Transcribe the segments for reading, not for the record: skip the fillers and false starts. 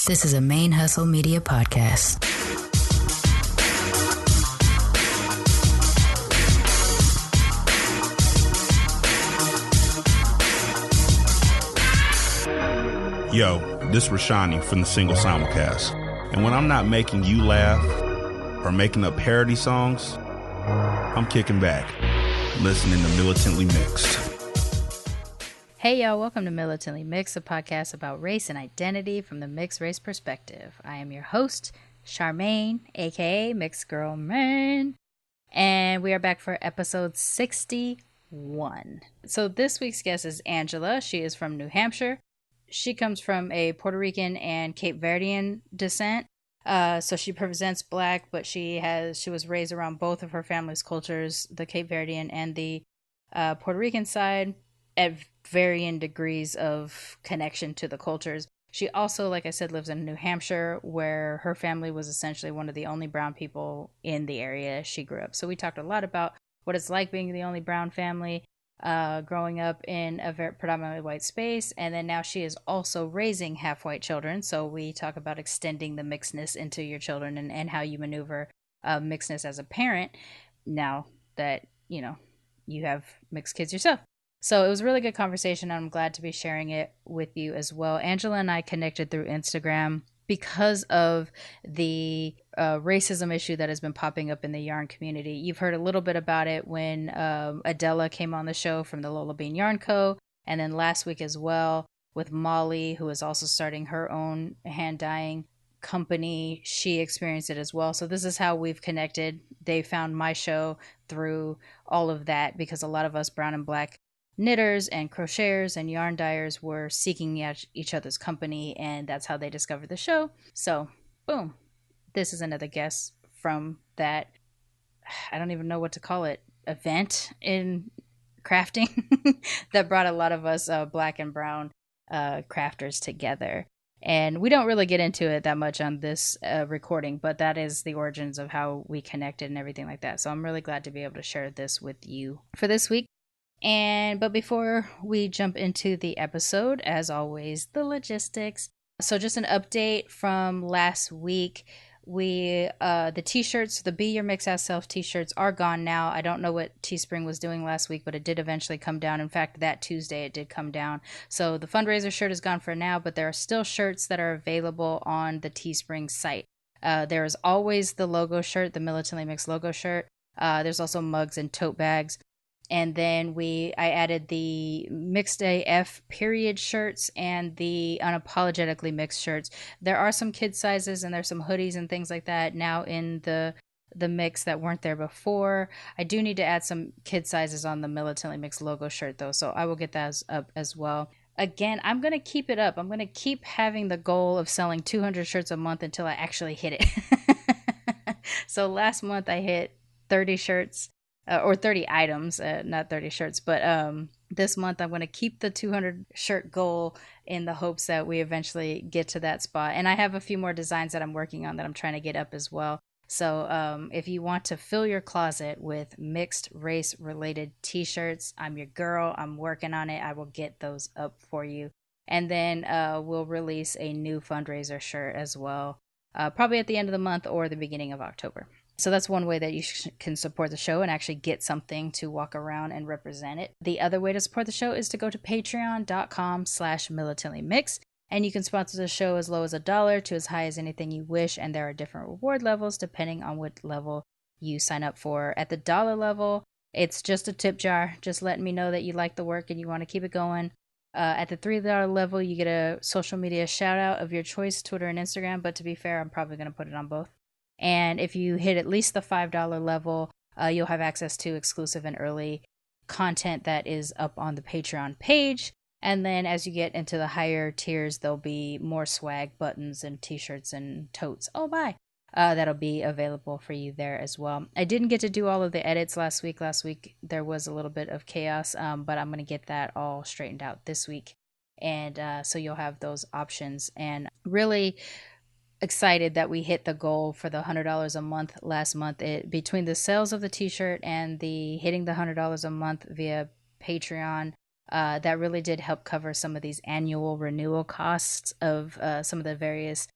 This is a ManeHustle Media podcast. Yo, this is Sharmane from the Single Simulcast. And when I'm not making you laugh or making up parody songs, I'm kicking back, listening to Militantly Mixed. Hey y'all, welcome to Militantly Mixed, a podcast about race and identity from the mixed race perspective. I am your host, Sharmane, aka Mixed Girl Man, and we are back for episode 61. So this week's guest is Angela. She is from New Hampshire. She comes from a Puerto Rican and Cape Verdian descent. So she presents Black, but she was raised around both of her family's cultures, the Cape Verdian and the Puerto Rican side, at varying degrees of connection to the cultures. She also, like I said, lives in New Hampshire, where her family was essentially one of the only brown people in the area she grew up. So we talked a lot about what it's like being the only brown family, growing up in a very predominantly white space, and then now she is also raising half white children. So we talk about extending the mixedness into your children and how you maneuver mixedness as a parent now that you have mixed kids yourself. So it was a really good conversation, and I'm glad to be sharing it with you as well. Angela and I connected through Instagram because of the racism issue that has been popping up in the yarn community. You've heard a little bit about it when Adela came on the show from the Lola Bean Yarn Co. And then last week as well with Molly, who is also starting her own hand dyeing company. She experienced it as well. So this is how we've connected. They found my show through all of that because a lot of us brown and Black knitters and crocheters and yarn dyers were seeking each other's company, and that's how they discovered the show. So boom, this is another guest from that, I don't even know what to call it, event in crafting that brought a lot of us Black and brown crafters together. And we don't really get into it that much on this recording, but that is the origins of how we connected and everything like that. So I'm really glad to be able to share this with you for this week. But before we jump into the episode, as always, the logistics. So just an update from last week. The t-shirts, the Be Your Mix As Self t-shirts are gone now. I don't know what Teespring was doing last week, but it did eventually come down. In fact, that Tuesday it did come down. So the fundraiser shirt is gone for now, but there are still shirts that are available on the Teespring site. There is always the logo shirt, the Militantly Mixed logo shirt. There's also mugs and tote bags. And then I added the Mixed AF period shirts and the Unapologetically Mixed shirts. There are some kid sizes and there's some hoodies and things like that now in the mix that weren't there before. I do need to add some kid sizes on the Militantly Mixed logo shirt though, so I will get that up as well. Again, I'm going to keep it up. I'm going to keep having the goal of selling 200 shirts a month until I actually hit it. So last month I hit 30 shirts. Or 30 items, not 30 shirts. But this month I'm going to keep the 200 shirt goal in the hopes that we eventually get to that spot. And I have a few more designs that I'm working on that I'm trying to get up as well. So if you want to fill your closet with mixed race related t-shirts, I'm your girl. I'm working on it. I will get those up for you. And then we'll release a new fundraiser shirt as well, probably at the end of the month or the beginning of October. So that's one way that you can support the show and actually get something to walk around and represent it. The other way to support the show is to go to patreon.com/militantlymix, and you can sponsor the show as low as $1 to as high as anything you wish. And there are different reward levels depending on what level you sign up for. At the $1 level, it's just a tip jar, just letting me know that you like the work and you want to keep it going. At the $3 level, you get a social media shout out of your choice, Twitter and Instagram. But to be fair, I'm probably going to put it on both. And if you hit at least the $5 level, you'll have access to exclusive and early content that is up on the Patreon page. And then as you get into the higher tiers, there'll be more swag, buttons and t-shirts and totes. Oh, bye. That'll be available for you there as well. I didn't get to do all of the edits last week. Last week there was a little bit of chaos, but I'm going to get that all straightened out this week. And so you'll have those options. And really excited that we hit the goal for the $100 a month last month. Between the sales of the t-shirt and the hitting the $100 a month via Patreon, That really did help cover some of these annual renewal costs of some of the various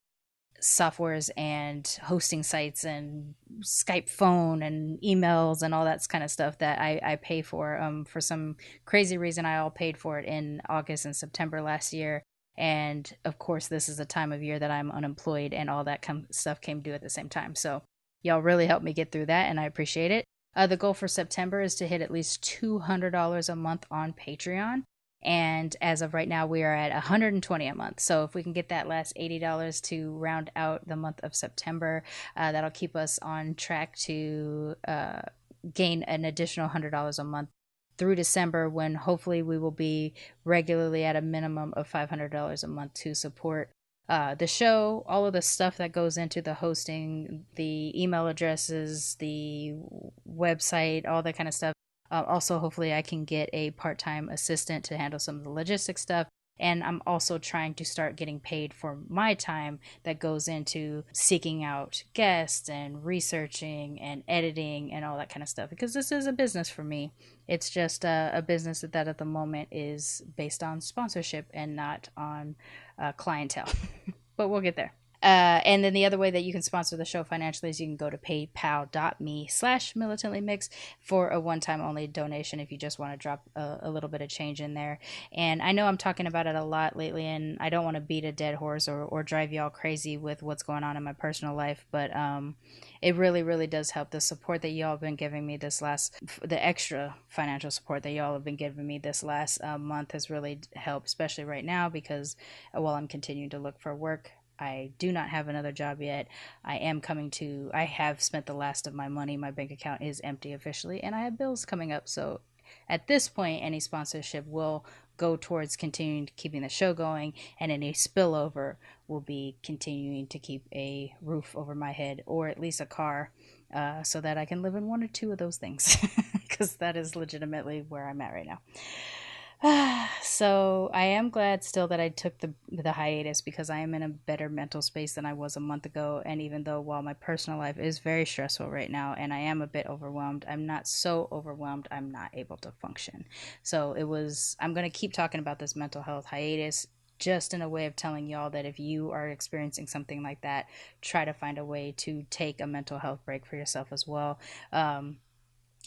softwares and hosting sites and Skype phone and emails and all that kind of stuff that I pay for. For some crazy reason, I all paid for it in August and September last year. And of course, this is a time of year that I'm unemployed and all that stuff came due at the same time. So y'all really helped me get through that, and I appreciate it. The goal for September is to hit at least $200 a month on Patreon. And as of right now, we are at $120 a month. So if we can get that last $80 to round out the month of September, that'll keep us on track to gain an additional $100 a month through December, when hopefully we will be regularly at a minimum of $500 a month to support the show, all of the stuff that goes into the hosting, the email addresses, the website, all that kind of stuff. Also, hopefully I can get a part-time assistant to handle some of the logistics stuff. And I'm also trying to start getting paid for my time that goes into seeking out guests and researching and editing and all that kind of stuff. Because this is a business for me. It's just a business that at the moment is based on sponsorship and not on clientele. But we'll get there. And then the other way that you can sponsor the show financially is you can go to paypal.me/militantlymix for a one-time only donation if you just want to drop a little bit of change in there. And I know I'm talking about it a lot lately, and I don't want to beat a dead horse or drive y'all crazy with what's going on in my personal life, but it really, really does help. The support that y'all have been giving me the extra financial support that y'all have been giving me this last month has really helped, especially right now because while I'm continuing to look for work, I do not have another job yet. I have spent the last of my money. My bank account is empty officially, and I have bills coming up. So at this point, any sponsorship will go towards continuing keeping the show going, and any spillover will be continuing to keep a roof over my head, or at least a car, so that I can live in one or two of those things, because that is legitimately where I'm at right now. So I am glad still that I took the hiatus, because I am in a better mental space than I was a month ago. And even though while my personal life is very stressful right now and I am a bit overwhelmed, I'm not so overwhelmed I'm not able to function. So I'm going to keep talking about this mental health hiatus just in a way of telling y'all that if you are experiencing something like that, try to find a way to take a mental health break for yourself as well.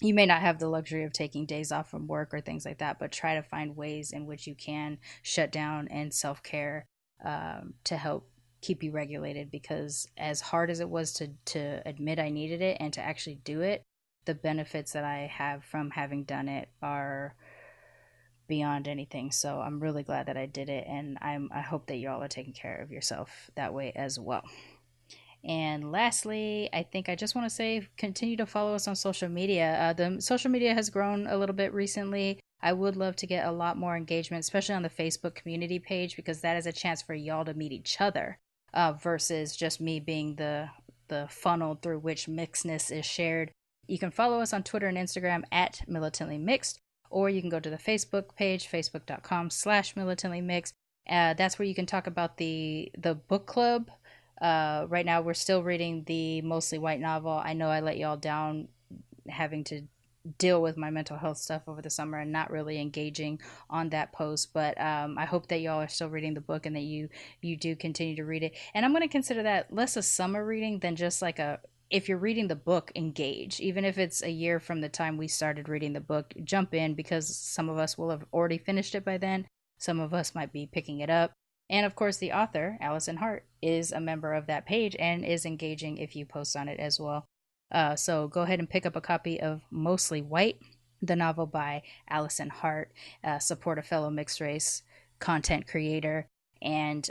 You may not have the luxury of taking days off from work or things like that, but try to find ways in which you can shut down and self-care to help keep you regulated, because as hard as it was to admit I needed it and to actually do it, the benefits that I have from having done it are beyond anything. So I'm really glad that I did it, and I hope that y'all are taking care of yourself that way as well. And lastly, I think I just want to say continue to follow us on social media. The social media has grown a little bit recently. I would love to get a lot more engagement, especially on the Facebook community page, because that is a chance for y'all to meet each other versus just me being the funnel through which mixedness is shared. You can follow us on Twitter and Instagram at Militantly Mixed, or you can go to the Facebook page, facebook.com/militantly mixed. That's where you can talk about the book club. Right now we're still reading the Mostly White novel. I know I let y'all down having to deal with my mental health stuff over the summer and not really engaging on that post, but I hope that y'all are still reading the book and that you do continue to read it. And I'm going to consider that less a summer reading than just like if you're reading the book, engage. Even if it's a year from the time we started reading the book, jump in, because some of us will have already finished it by then. Some of us might be picking it up. And of course, the author, Allison Hart, is a member of that page and is engaging if you post on it as well. So go ahead and pick up a copy of Mostly White, the novel by Allison Hart. Support a fellow mixed race content creator, and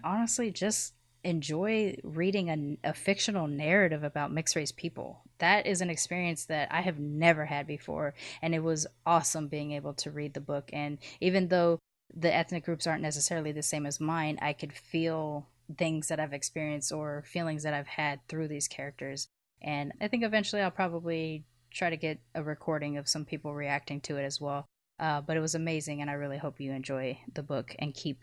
honestly, just enjoy reading a fictional narrative about mixed race people. That is an experience that I have never had before, and it was awesome being able to read the book. And even though the ethnic groups aren't necessarily the same as mine, I could feel things that I've experienced or feelings that I've had through these characters. And I think eventually I'll probably try to get a recording of some people reacting to it as well. But it was amazing, and I really hope you enjoy the book and keep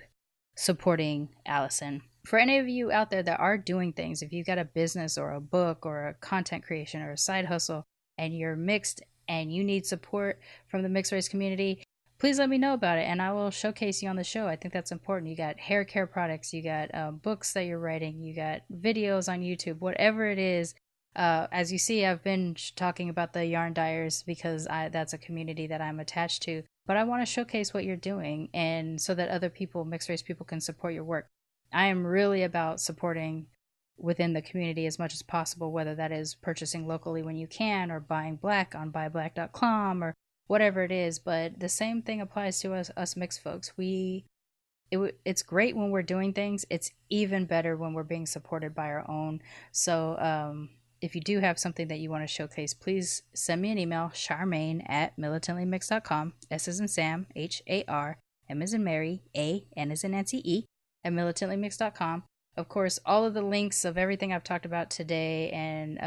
supporting Allison. For any of you out there that are doing things, if you've got a business or a book or a content creation or a side hustle and you're mixed and you need support from the mixed race community, please let me know about it and I will showcase you on the show. I think that's important. You got hair care products, you got books that you're writing, you got videos on YouTube, whatever it is. As you see, I've been talking about the yarn dyers because that's a community that I'm attached to. But I want to showcase what you're doing, and so that other people, mixed race people, can support your work. I am really about supporting within the community as much as possible, whether that is purchasing locally when you can, or buying black on buyblack.com, or whatever it is. But the same thing applies to us mixed folks. It's great when we're doing things. It's even better when we're being supported by our own. So if you do have something that you want to showcase, please send me an email, Sharmane@militantlymix.com, S as in Sam, HAR, M as in Mary, A, N as in Nancy, E, at militantlymix.com. Of course, all of the links of everything I've talked about today and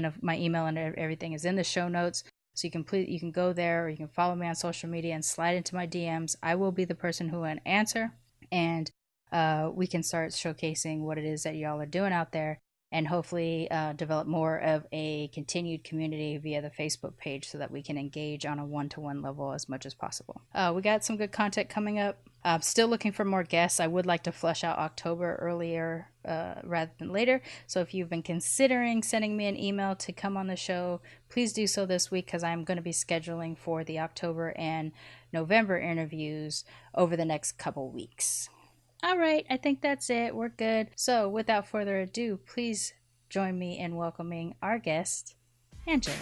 of my email and everything is in the show notes. So you can go there, or you can follow me on social media and slide into my DMs. I will be the person who will answer, and we can start showcasing what it is that y'all are doing out there, and hopefully develop more of a continued community via the Facebook page so that we can engage on a one-to-one level as much as possible. We got some good content coming up. I'm still looking for more guests. I would like to flush out October earlier rather than later. So if you've been considering sending me an email to come on the show, please do so this week, because I'm going to be scheduling for the October and November interviews over the next couple weeks. All right, I think that's it. We're good. So without further ado, please join me in welcoming our guest, Angela.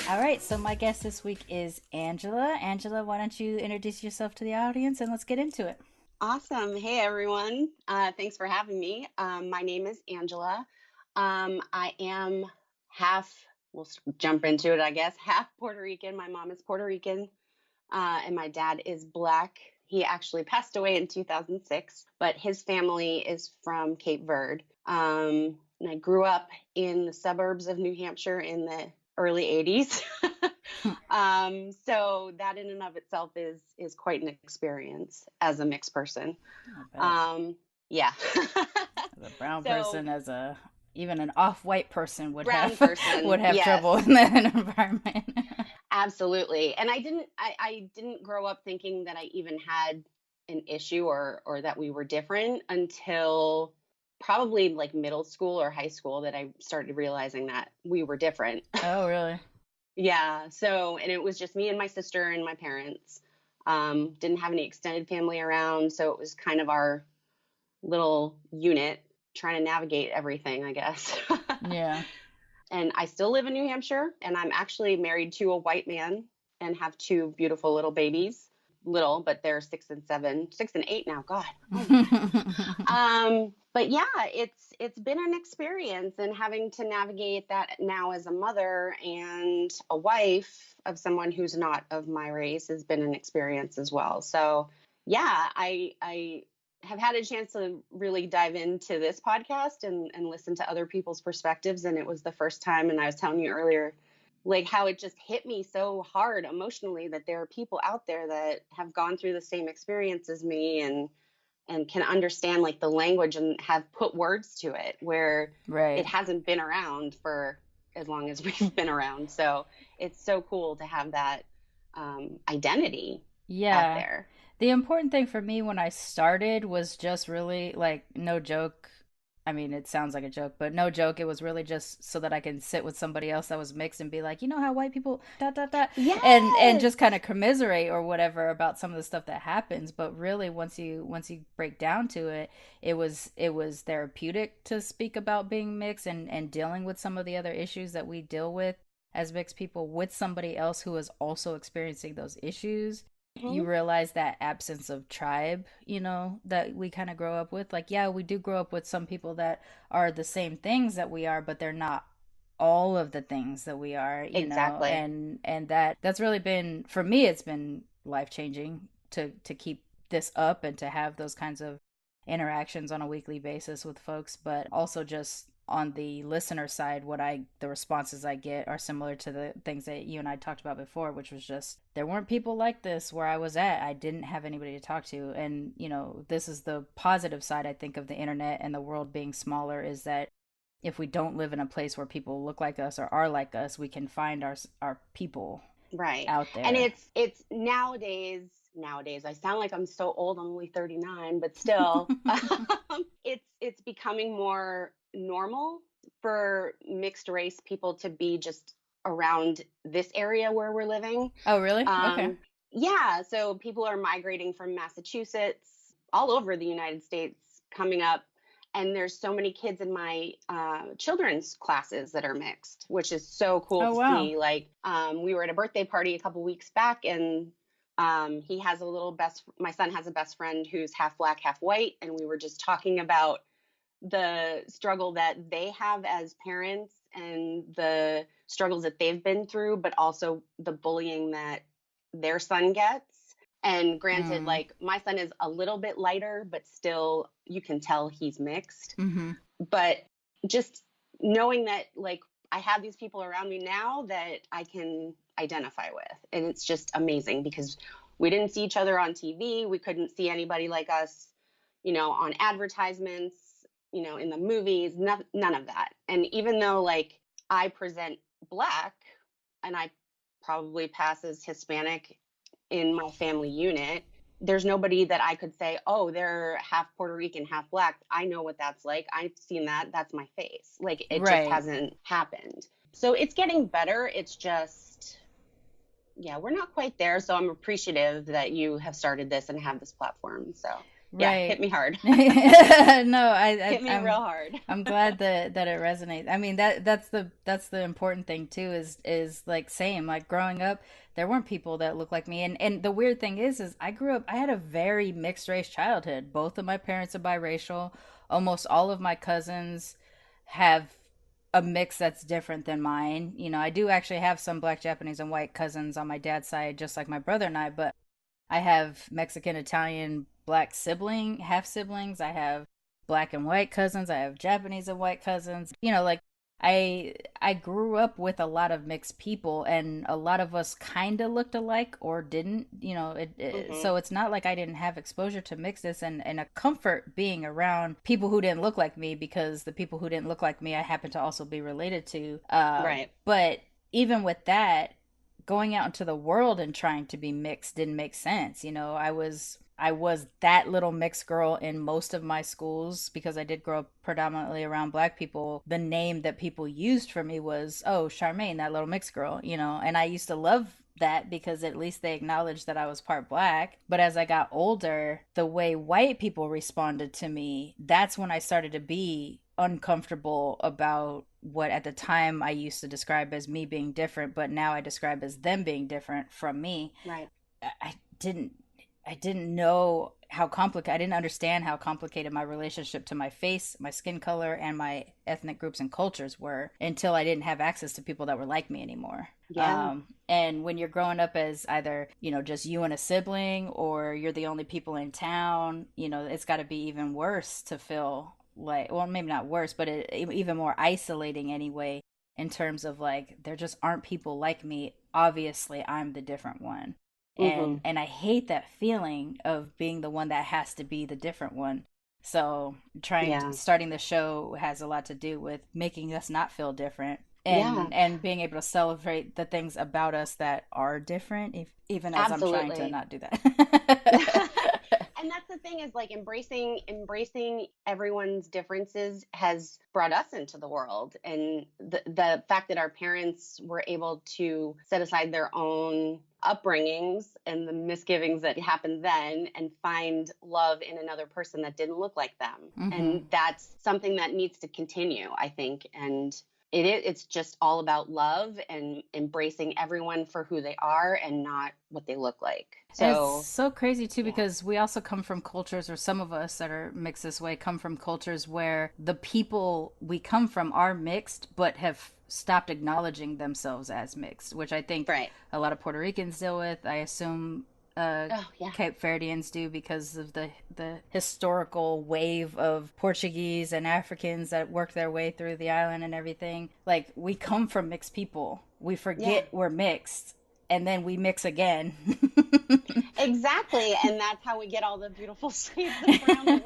All right, so my guest this week is Angela. Angela, why don't you introduce yourself to the audience and let's get into it. Awesome. Hey, everyone. Thanks for having me. My name is Angela. I am we'll jump into it, I guess, half Puerto Rican. My mom is Puerto Rican, and my dad is Black. He actually passed away in 2006, but his family is from Cape Verde. And I grew up in the suburbs of New Hampshire in the early 80s. So that in and of itself is quite an experience as a mixed person. Yeah. As a brown person, even an off-white person would have yes. trouble in that environment. Absolutely. And I didn't grow up thinking that I even had an issue or that we were different until probably like middle school or high school, that I started realizing that we were different. Oh, really? Yeah. So, and it was just me and my sister and my parents. Didn't have any extended family around. So it was kind of our little unit trying to navigate everything, I guess. Yeah. And I still live in New Hampshire, and I'm actually married to a white man and have two beautiful little babies. Little, but they're 6 and 8 now. God. But yeah, it's been an experience, and having to navigate that now as a mother and a wife of someone who's not of my race has been an experience as well. So yeah, I have had a chance to really dive into this podcast and listen to other people's perspectives. And it was the first time, and I was telling you earlier, like how it just hit me so hard emotionally that there are people out there that have gone through the same experience as me and can understand like the language and have put words to it where it hasn't been around for as long as we've been around. So it's so cool to have that identity out there. The important thing for me when I started was just really, like, no joke. I mean, it sounds like a joke, but no joke. It was really just so that I can sit with somebody else that was mixed and be like, you know how white people Yes. and just kind of commiserate or whatever about some of the stuff that happens. But really, once you break down to it, it was therapeutic to speak about being mixed and dealing with some of the other issues that we deal with as mixed people with somebody else who is also experiencing those issues. You realize that absence of tribe, you know, that we kind of grow up with. Like, yeah, we do grow up with some people that are the same things that we are, but they're not all of the things that we are, you know. And that's really been, for me, it's been life-changing to keep this up and to have those kinds of interactions on a weekly basis with folks, but also just on the listener side, the responses I get are similar to the things that you and I talked about before, which was just there weren't people like this where I was at. I didn't have anybody to talk to. And, this is the positive side, I think, of the internet and the world being smaller, is that if we don't live in a place where people look like us or are like us, we can find our people right out there. And it's nowadays I sound like I'm so old. I'm only 39, but still it's becoming more normal for mixed race people to be just around this area where we're living. Oh, really? Okay. Yeah, so people are migrating from Massachusetts all over the United States coming up, and there's so many kids in my children's classes that are mixed, which is so cool to see. Like, we were at a birthday party a couple weeks back, and he has my son has a best friend who's half black, half white. And we were just talking about the struggle that they have as parents and the struggles that they've been through, but also the bullying that their son gets. And granted, like, my son is a little bit lighter, but still you can tell he's mixed. Mm-hmm. But just knowing that, like, I have these people around me now that I can identify with. And it's just amazing because we didn't see each other on TV. We couldn't see anybody like us, on advertisements, in the movies, none of that. And even though, like, I present Black and I probably pass as Hispanic in my family unit, there's nobody that I could say, oh, they're half Puerto Rican, half Black. I know what that's like. I've seen that. That's my face. Like, it just hasn't happened. So it's getting better. It's just, we're not quite there. So I'm appreciative that you have started this and have this platform. So hit me hard. No, hit me real hard. I'm glad that it resonates. I mean, that's the important thing too, is like, same, like, growing up, there weren't people that looked like me. And the weird thing is I had a very mixed race childhood. Both of my parents are biracial. Almost all of my cousins have a mix that's different than mine. I do actually have some Black, Japanese, and white cousins on my dad's side, just like my brother and I, but I have Mexican, Italian, Black half siblings. I have Black and white cousins. I have Japanese and white cousins. Like, I grew up with a lot of mixed people, and a lot of us kind of looked alike or didn't. So it's not like I didn't have exposure to mixedness and a comfort being around people who didn't look like me, because the people who didn't look like me I happen to also be related to. Right. But even with that, going out into the world and trying to be mixed didn't make sense. I was that little mixed girl in most of my schools because I did grow up predominantly around Black people. The name that people used for me was, oh, Sharmane, that little mixed girl, and I used to love that because at least they acknowledged that I was part Black. But as I got older, the way white people responded to me, that's when I started to be uncomfortable about what at the time I used to describe as me being different, but now I describe as them being different from me. Right. I didn't know how complicated, I didn't understand how complicated my relationship to my face, my skin color, and my ethnic groups and cultures were until I didn't have access to people that were like me anymore. Yeah. And when you're growing up as either, just you and a sibling, or you're the only people in town, it's got to be even worse to feel like, well, maybe not worse, but even more isolating anyway, in terms of, like, there just aren't people like me. Obviously, I'm the different one. And I hate that feeling of being the one that has to be the different one. So starting the show has a lot to do with making us not feel different, and being able to celebrate the things about us that are different, even as Absolutely. I'm trying to not do that. And that's the thing, is like embracing everyone's differences has brought us into the world. And the fact that our parents were able to set aside their own upbringings and the misgivings that happened then and find love in another person that didn't look like them. Mm-hmm. And that's something that needs to continue, I think. And it's just all about love and embracing everyone for who they are and not what they look like. So it's so crazy too, because we also come from cultures, or some of us that are mixed this way come from cultures where the people we come from are mixed but have stopped acknowledging themselves as mixed, which I think a lot of Puerto Ricans deal with. I assume Cape Verdeans do because of the historical wave of Portuguese and Africans that worked their way through the island and everything. Like, we come from mixed people. We forget we're mixed, and then we mix again. Exactly. And that's how we get all the beautiful shades of brown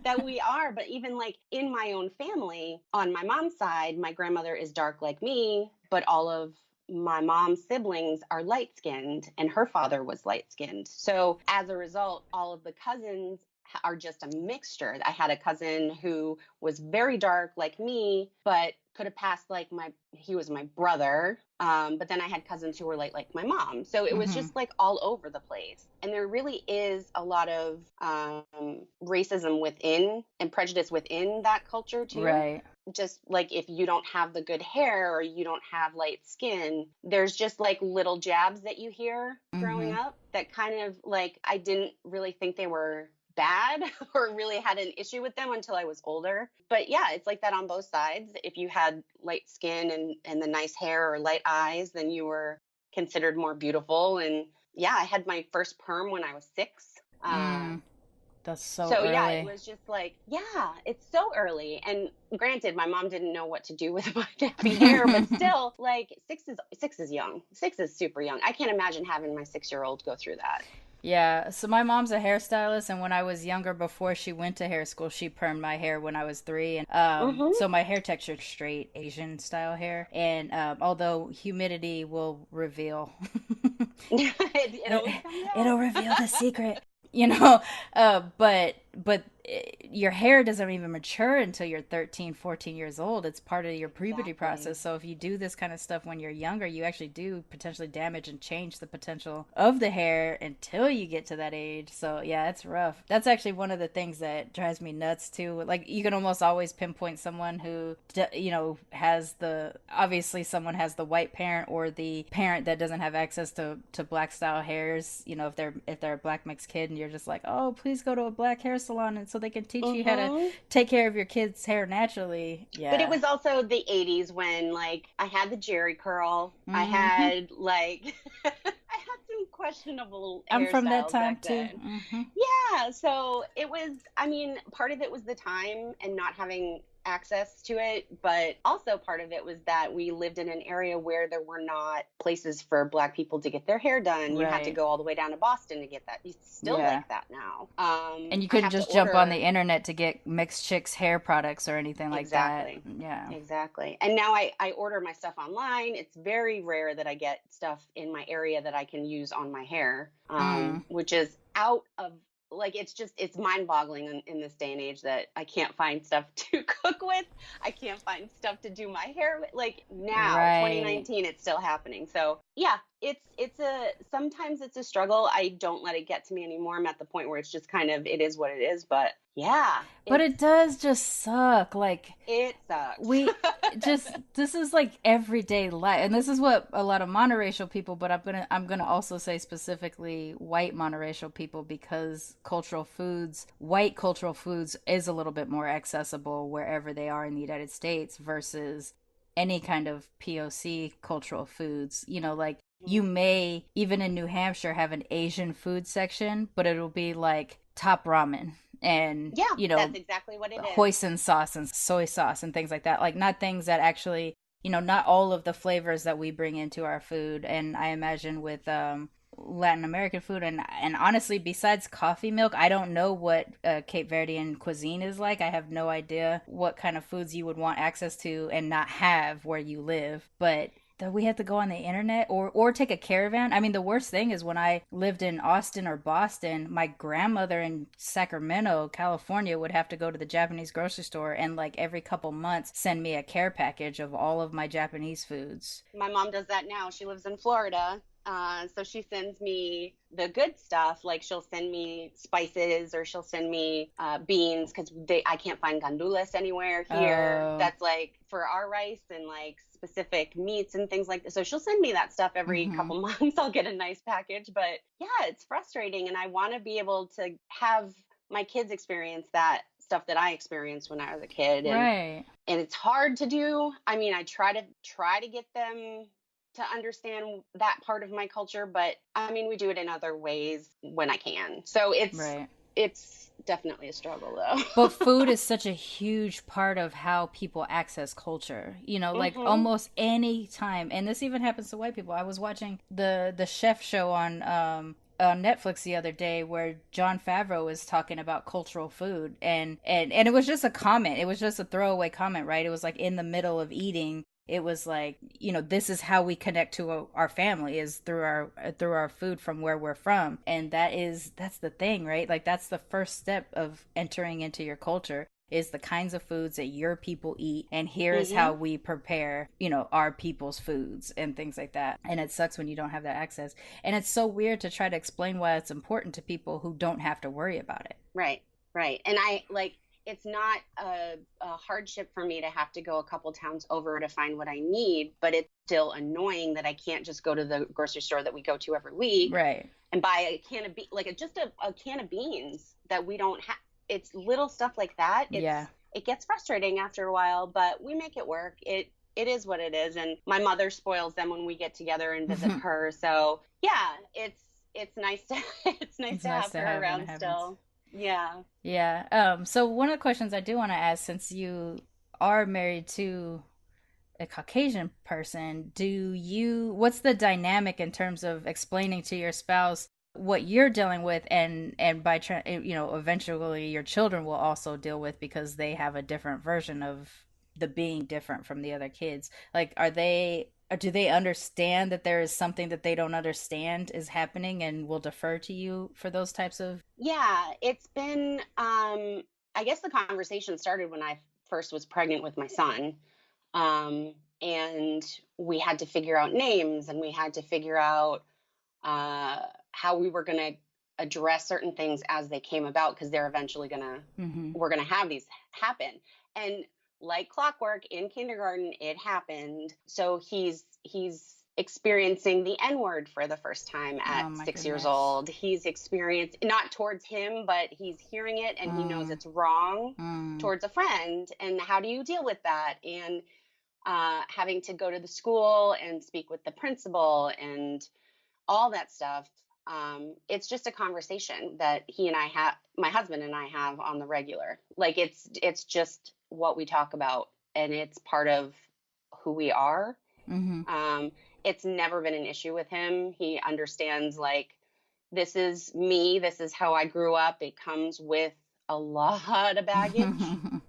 that we are. But even like in my own family, on my mom's side, my grandmother is dark like me, but all of my mom's siblings are light skinned and her father was light skinned. So as a result, all of the cousins are just a mixture. I had a cousin who was very dark like me, but could have passed like he was my brother. But then I had cousins who were like my mom. So it was just like all over the place. And there really is a lot of racism within and prejudice within that culture too. Right. Just like if you don't have the good hair or you don't have light skin, there's just like little jabs that you hear growing up that kind of like, I didn't really think they were bad or really had an issue with them until I was older. But yeah, it's like that on both sides. If you had light skin and the nice hair or light eyes, then you were considered more beautiful. And yeah, I had my first perm when I was 6. That's so early. Yeah, it was just like, yeah, it's so early. And granted, my mom didn't know what to do with my nappy hair, but still, like 6 is young. 6 is super young. I can't imagine having my 6-year-old go through that. Yeah, so my mom's a hairstylist, and when I was younger, before she went to hair school, she permed my hair when I was 3, and so my hair texture is straight Asian style hair, and although humidity will reveal, it'll reveal the secret, but your hair doesn't even mature until you're 13, 14 years old. It's part of your puberty process. So if you do this kind of stuff when you're younger, you actually do potentially damage and change the potential of the hair until you get to that age. So yeah, it's rough. That's actually one of the things that drives me nuts too. Like, you can almost always pinpoint someone who, obviously someone has the white parent or the parent that doesn't have access to black style hairs. If they're a black mixed kid, and you're just like, oh, please go to a black hair salon and so they can teach you how to take care of your kid's hair naturally. Yeah. But it was also the 80s when like I had the Jerry curl. I had like I had some questionable I'm from that time too. Yeah, so it was, I mean, part of it was the time and not having access to it, but also part of it was that we lived in an area where there were not places for Black people to get their hair done. You had to go all the way down to Boston to get that. It's still like that now. And you couldn't just jump on the internet to get mixed chicks hair products or anything like that. Yeah, exactly. And now I order my stuff online. It's very rare that I get stuff in my area that I can use on my hair, which is out of, like, it's mind-boggling in this day and age that I can't find stuff to cook with. I can't find stuff to do my hair with. Like, now, 2019, it's still happening. So yeah, sometimes it's a struggle. I don't let it get to me anymore. I'm at the point where it's just kind of, it is what it is. But yeah. But it does just suck. Like, it sucks. This is like everyday life. And this is what a lot of monoracial people, but I'm gonna also say specifically white monoracial people, because white cultural foods is a little bit more accessible wherever they are in the United States versus any kind of POC cultural foods. Like, you may, even in New Hampshire, have an Asian food section, but it'll be like top ramen and that's exactly what it is. Hoisin sauce and soy sauce and things like that. Like, not things that actually, not all of the flavors that we bring into our food. And I imagine with Latin American food, and honestly, besides coffee milk, I don't know what Cape Verdean cuisine is like. I have no idea what kind of foods you would want access to and not have where you live. But that we have to go on the internet or take a caravan. I mean, the worst thing is when I lived in Austin or Boston, my grandmother in Sacramento, California, would have to go to the Japanese grocery store and like every couple months send me a care package of all of my Japanese foods. My mom does that now. She lives in Florida. So she sends me the good stuff. Like, she'll send me spices, or she'll send me beans, because I can't find gandules anywhere here. That's like for our rice, and like specific meats and things like that. So she'll send me that stuff every couple months. I'll get a nice package. But yeah, it's frustrating, and I want to be able to have my kids experience that stuff that I experienced when I was a kid. And it's hard to do. I mean, I try to get them to understand that part of my culture, but I mean, we do it in other ways when I can. So it's definitely a struggle though. But food is such a huge part of how people access culture. Like almost any time, and this even happens to white people. I was watching the chef show on Netflix the other day where Jon Favreau was talking about cultural food, and it was just a comment. It was just a throwaway comment, right? It was like in the middle of eating. It was like, this is how we connect to our family, is through our food from where we're from. And that's the thing, right? Like that's the first step of entering into your culture, is the kinds of foods that your people eat, and here is how we prepare, our people's foods and things like that. And it sucks when you don't have that access. And it's so weird to try to explain why it's important to people who don't have to worry about it. Right. And it's not a hardship for me to have to go a couple towns over to find what I need, but it's still annoying that I can't just go to the grocery store that we go to every week, right, and buy a can of just a can of beans that we don't have. It's little stuff like that. It gets frustrating after a while, but we make it work. It is what it is, and my mother spoils them when we get together and visit her. So yeah, it's nice to to have her around still. Yeah. So one of the questions I do want to ask, since you are married to a Caucasian person, what's the dynamic in terms of explaining to your spouse what you're dealing with, and by eventually your children will also deal with, because they have a different version of the being different from the other kids? Like, do they understand that there is something that they don't understand is happening, and will defer to you for those types of? Yeah, it's been, I guess the conversation started when I first was pregnant with my son. And we had to figure out names, and we had to figure out how we were going to address certain things as they came about, because they're eventually we're going to have these happen. And like clockwork, in kindergarten, it happened. So he's experiencing the N-word for the first time at 6 years old. He's experienced, not towards him, but he's hearing it, and he knows it's wrong towards a friend. And how do you deal with that? And having to go to the school and speak with the principal and all that stuff. It's just a conversation that my husband and I have on the regular. Like it's just what we talk about, and it's part of who we are. It's never been an issue with him. He understands, like, this is me. This is how I grew up. It comes with a lot of baggage,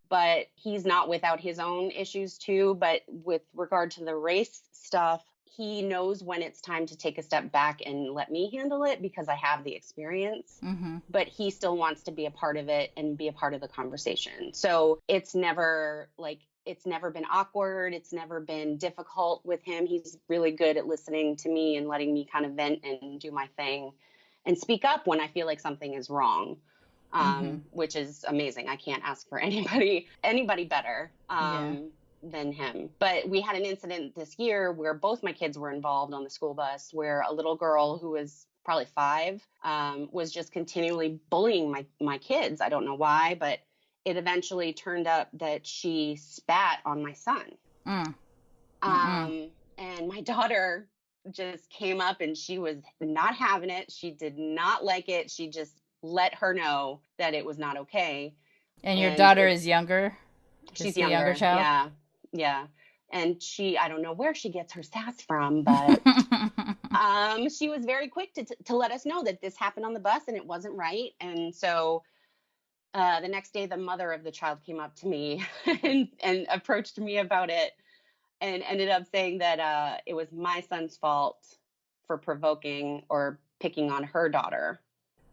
but he's not without his own issues too. But with regard to the race stuff, he knows when it's time to take a step back and let me handle it, because I have the experience, but he still wants to be a part of it and be a part of the conversation. So it's never been awkward. It's never been difficult with him. He's really good at listening to me and letting me kind of vent and do my thing and speak up when I feel like something is wrong, which is amazing. I can't ask for anybody better. Than him. But we had an incident this year where both my kids were involved on the school bus, where a little girl who was probably 5 was just continually bullying my kids. I don't know why, but it eventually turned up that she spat on my son. And my daughter just came up, and she was not having it. She did not like it. She just let her know that it was not okay. And your daughter is younger? She's younger. Younger child? Yeah. And I don't know where she gets her sass from, but she was very quick to let us know that this happened on the bus and it wasn't right. And so the next day, the mother of the child came up to me and approached me about it, and ended up saying that it was my son's fault for provoking or picking on her daughter.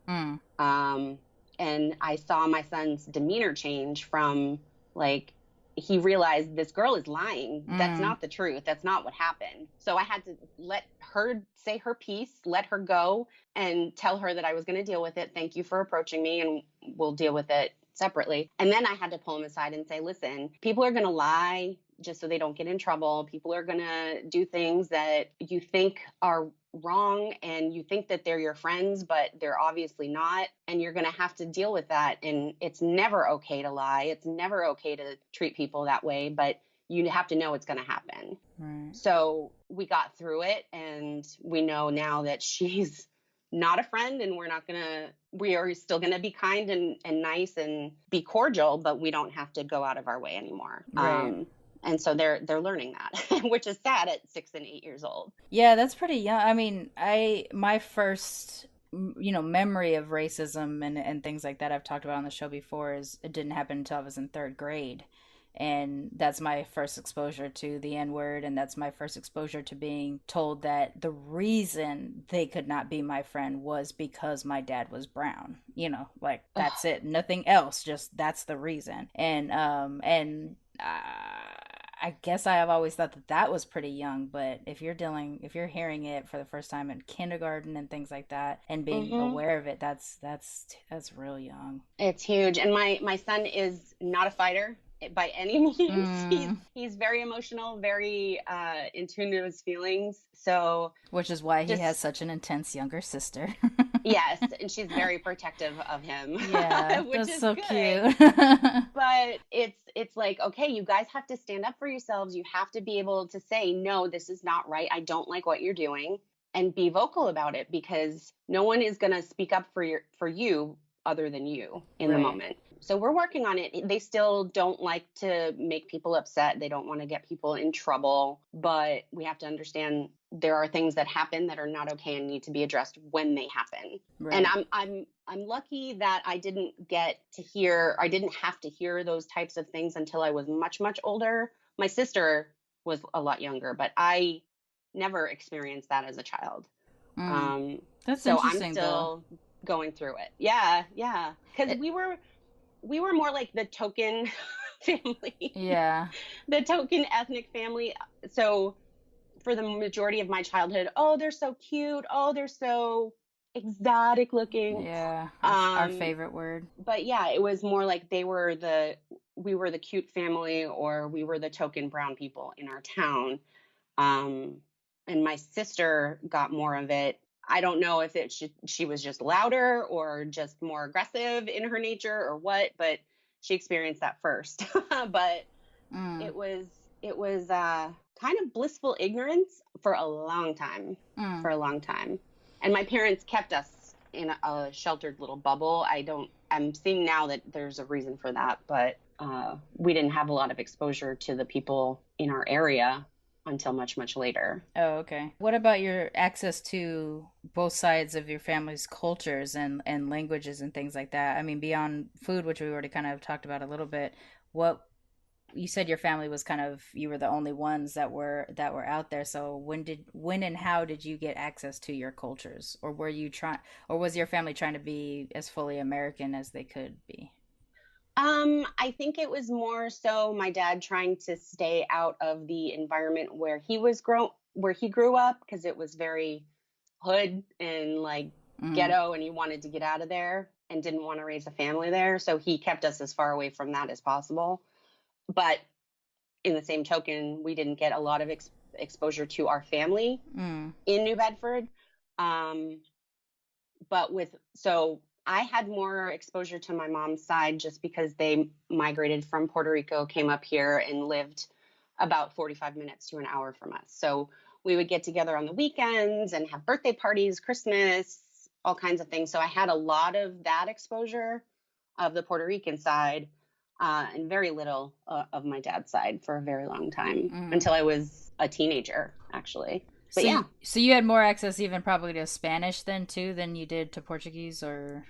And I saw my son's demeanor change from, like, he realized this girl is lying. That's not the truth. That's not what happened. So I had to let her say her piece, let her go, and tell her that I was going to deal with it. Thank you for approaching me, and we'll deal with it separately. And then I had to pull him aside and say, listen, people are going to lie just so they don't get in trouble. People are going to do things that you think are wrong, and you think that they're your friends, but they're obviously not. And you're going to have to deal with that. And it's never okay to lie. It's never okay to treat people that way, but you have to know it's going to happen. Right. So we got through it, and we know now that she's not a friend, and we are still going to be kind and nice and be cordial, but we don't have to go out of our way anymore. Right. And so they're learning that, which is sad at 6 and 8 years old. Yeah, that's pretty young. I mean, my first memory of racism and things like that I've talked about on the show before is it didn't happen until I was in third grade. And that's my first exposure to the N-word, and that's my first exposure to being told that the reason they could not be my friend was because my dad was brown. Like that's it, nothing else, just that's the reason. And I guess I have always thought that was pretty young, but if you're hearing it for the first time in kindergarten and things like that, and being aware of it, that's real young. It's huge. And my son is not a fighter by any means. He's very emotional, very in tune to his feelings. So, which is why he has such an intense younger sister. Yes, and she's very protective of him. Yeah, which that's is so good. Cute. But it's like, okay, you guys have to stand up for yourselves. You have to be able to say, no, this is not right. I don't like what you're doing, and be vocal about it, because no one is going to speak up for you other than you in the moment. So we're working on it. They still don't like to make people upset. They don't want to get people in trouble, but we have to understand there are things that happen that are not okay and need to be addressed when they happen. Right. And I'm lucky that I didn't have to hear those types of things until I was much, much older. My sister was a lot younger, but I never experienced that as a child. That's so interesting. I'm still going through it. Yeah. Because we were more like the token family. Yeah. The token ethnic family. So for the majority of my childhood, oh, they're so cute. Oh, they're so exotic looking. Yeah. Our favorite word. But yeah, it was more like we were the cute family, or we were the token brown people in our town. And my sister got more of it. I don't know if she was just louder or just more aggressive in her nature or what, but she experienced that first. But it was kind of blissful ignorance for a long time. And my parents kept us in a sheltered little bubble. I'm seeing now that there's a reason for that, but we didn't have a lot of exposure to the people in our area until much, much later. Oh, okay. What about your access to both sides of your family's cultures and languages and things like that? I mean, beyond food, which we already kind of talked about a little bit, what you said your family was you were the only ones that were out there. So when and how did you get access to your cultures? Or was your family trying to be as fully American as they could be? I think it was more so my dad trying to stay out of the environment where he grew up, because it was very hood and like ghetto, and he wanted to get out of there and didn't want to raise a family there. So he kept us as far away from that as possible. But in the same token, we didn't get a lot of exposure to our family in New Bedford. So I had more exposure to my mom's side just because they migrated from Puerto Rico, came up here, and lived about 45 minutes to an hour from us. So we would get together on the weekends and have birthday parties, Christmas, all kinds of things. So I had a lot of that exposure of the Puerto Rican side, and very little of my dad's side for a very long time, until I was a teenager, actually. But So you had more access even probably to Spanish then too than you did to Portuguese, or?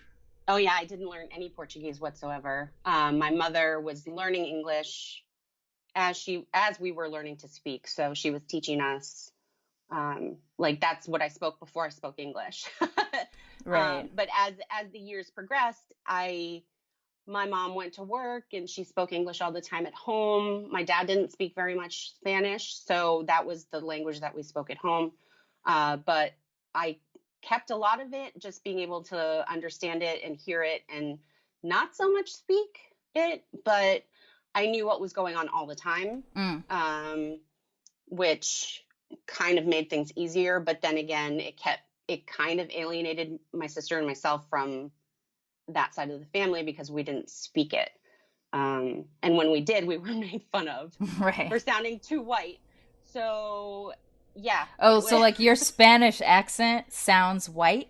Oh yeah, I didn't learn any Portuguese whatsoever. My mother was learning English as we were learning to speak. So she was teaching us, like that's what I spoke before I spoke English. Right. But as the years progressed, my mom went to work and she spoke English all the time at home. My dad didn't speak very much Spanish, so that was the language that we spoke at home. But I kept a lot of it, just being able to understand it and hear it and not so much speak it, but I knew what was going on all the time, which kind of made things easier. But then again, it kind of alienated my sister and myself from that side of the family because we didn't speak it. And when we did, we were made fun of Right. for sounding too white. So yeah. Oh, so like your Spanish accent sounds white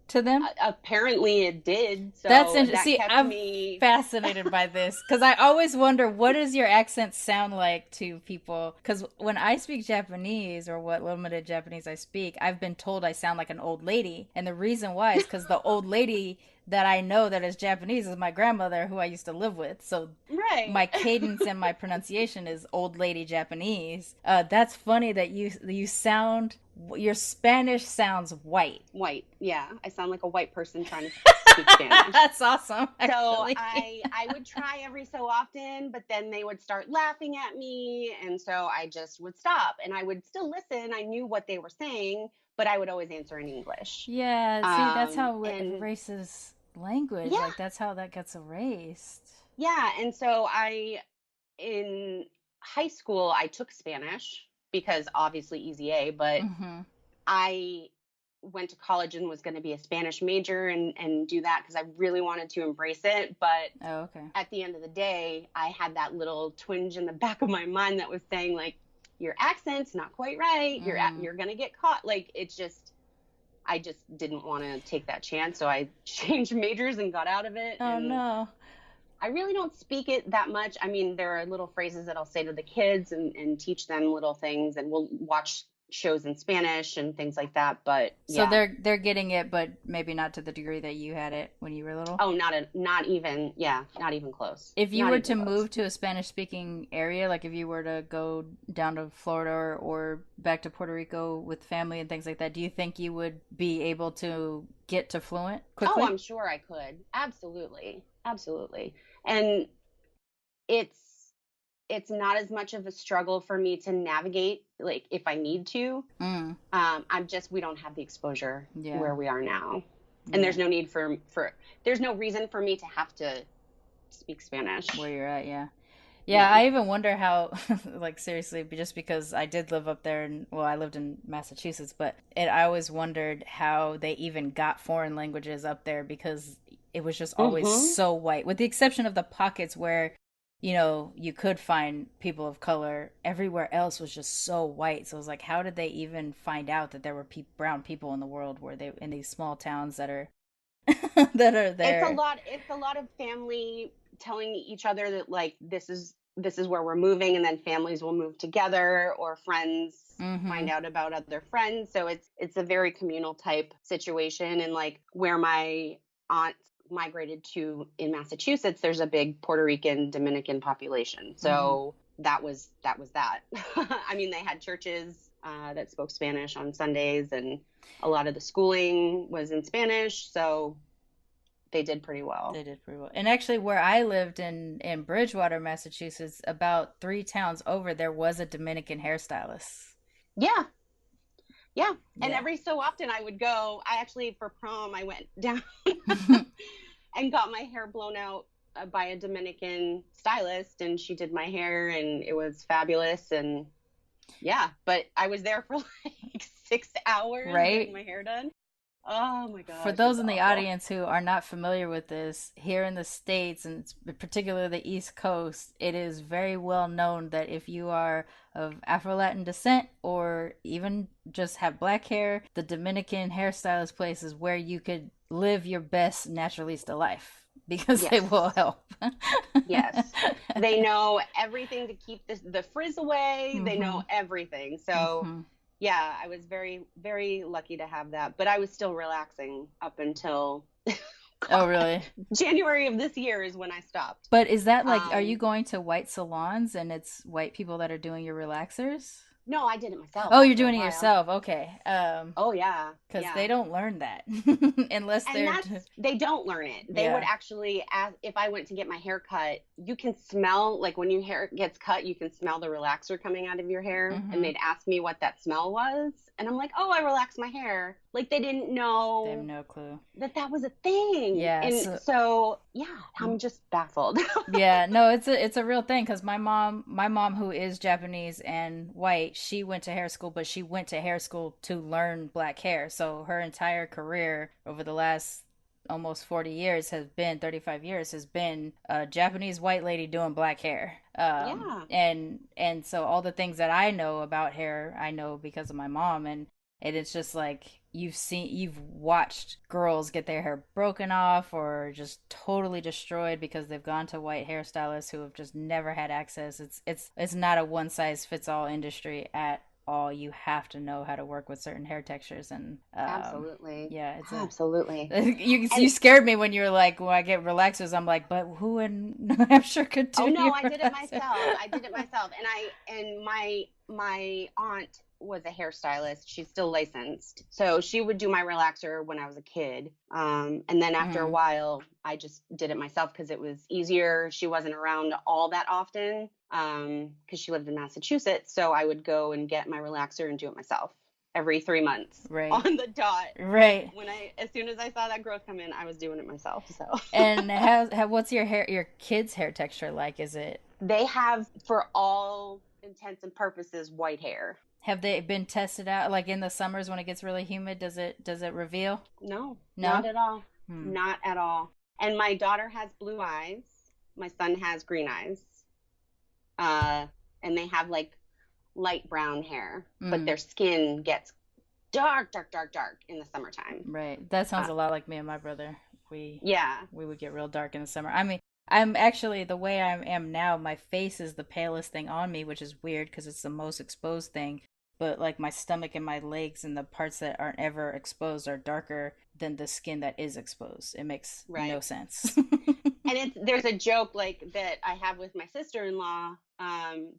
to them? Apparently it did. So That's interesting. that See, kept I'm me fascinated by this because I always wonder, what does your accent sound like to people? Because when I speak Japanese, or what limited Japanese I speak, I've been told I sound like an old lady. And the reason why is because the old lady that I know that is Japanese is my grandmother, who I used to live with. So right. my cadence and my pronunciation is old lady Japanese. That's funny that you sound, your Spanish sounds white. White, yeah. I sound like a white person trying to speak Spanish. That's awesome. Actually. So I would try every so often, but then they would start laughing at me, and so I just would stop, and I would still listen. I knew what they were saying, but I would always answer in English. Yeah, see, that's how it erases language. Yeah. Like, that's how that gets erased. Yeah, and so in high school, I took Spanish because obviously easy A, but I went to college and was going to be a Spanish major and do that because I really wanted to embrace it. But at the end of the day, I had that little twinge in the back of my mind that was saying, like, your accent's not quite right. You're going to get caught. Like, I just didn't want to take that chance. So I changed majors and got out of it. Oh, no. I really don't speak it that much. I mean, there are little phrases that I'll say to the kids and teach them little things, and we'll watch shows in Spanish and things like that. But so they're getting it, but maybe not to the degree that you had it when you were little. Oh, not even close. If you were to move to a Spanish speaking area, like if you were to go down to Florida or back to Puerto Rico with family and things like that, do you think you would be able to get to fluent quickly? Oh, I'm sure I could. Absolutely. And it's not as much of a struggle for me to navigate, like, if I need to. We don't have the exposure where we are now. And there's no need there's no reason for me to have to speak Spanish. Where you're at, yeah. I even wonder how, like, seriously, just because I did live up there, and I lived in Massachusetts, but I always wondered how they even got foreign languages up there, because it was just always so white, with the exception of the pockets where, you know, you could find people of color. Everywhere else was just so white. So it was like, how did they even find out that there were brown people in the world, where they in these small towns that are that are there? It's a lot of family telling each other that, like, this is where we're moving, and then families will move together, or friends find out about other friends. So it's a very communal type situation. And like where my aunt migrated to in Massachusetts, there's a big Puerto Rican Dominican population. So that was that. I mean, they had churches that spoke Spanish on Sundays, and a lot of the schooling was in Spanish. So they did pretty well. And actually, where I lived in Bridgewater, Massachusetts, about 3 towns over, there was a Dominican hairstylist. Yeah. And every so often I would go. I actually, for prom, I went down and got my hair blown out by a Dominican stylist, and she did my hair, and it was fabulous. And but I was there for like 6 hours getting my hair done. Oh my God. For those in the audience who are not familiar with this, here in the States, and particularly the East Coast, it is very well known that if you are of Afro-Latin descent, or even just have black hair, the Dominican hairstylist place is where you could live your best naturalista life, because they will help. Yes. They know everything to keep the frizz away. They know everything. So yeah, I was very, very lucky to have that, but I was still relaxing up until oh, really? January of this year is when I stopped. But is that like, are you going to white salons and it's white people that are doing your relaxers? No, I did it myself. Oh, you're doing it yourself. Okay. Oh yeah. Because they don't learn that unless they don't learn it. They would actually ask, if I went to get my hair cut, you can smell, like when your hair gets cut, you can smell the relaxer coming out of your hair. And they'd ask me what that smell was. And I'm like, oh, I relax my hair. Like, they didn't know. They have no clue that was a thing. Yeah. And so I'm just baffled. Yeah, no, it's a real thing, because my mom, who is Japanese and white, she went to hair school, but she went to hair school to learn black hair. So her entire career over the last almost 40 years has been 35 years has been a Japanese white lady doing black hair. Yeah. And so all the things that I know about hair, I know because of my mom, and it's just like you've watched girls get their hair broken off or just totally destroyed because they've gone to white hairstylists who have just never had access. It's not a one size fits all industry at all. You have to know how to work with certain hair textures, and Absolutely. yeah, it's absolutely. you scared me when you were like, when I get relaxers, I'm like, but who in New Hampshire could do? Oh no, your I did it relaxer? myself. I did it myself, and my aunt was a hairstylist. She's still licensed, so she would do my relaxer when I was a kid. And then after a while, I just did it myself because it was easier. She wasn't around all that often because she lived in Massachusetts, so I would go and get my relaxer and do it myself every 3 months Right. on the dot. Right. As soon as I saw that growth come in, I was doing it myself. So. And what's your kids' hair texture like? Is it? They have, for all intents and purposes, white hair. Have they been tested out? Like in the summers when it gets really humid, does it reveal? No, not at all. Not at all. And my daughter has blue eyes. My son has green eyes. And they have like light brown hair, but their skin gets dark in the summertime. Right. That sounds a lot like me and my brother. We would get real dark in the summer. I mean, I'm actually, the way I am now, my face is the palest thing on me, which is weird because it's the most exposed thing. But like my stomach and my legs and the parts that aren't ever exposed are darker than the skin that is exposed. It makes no sense. And there's a joke like that I have with my sister-in-law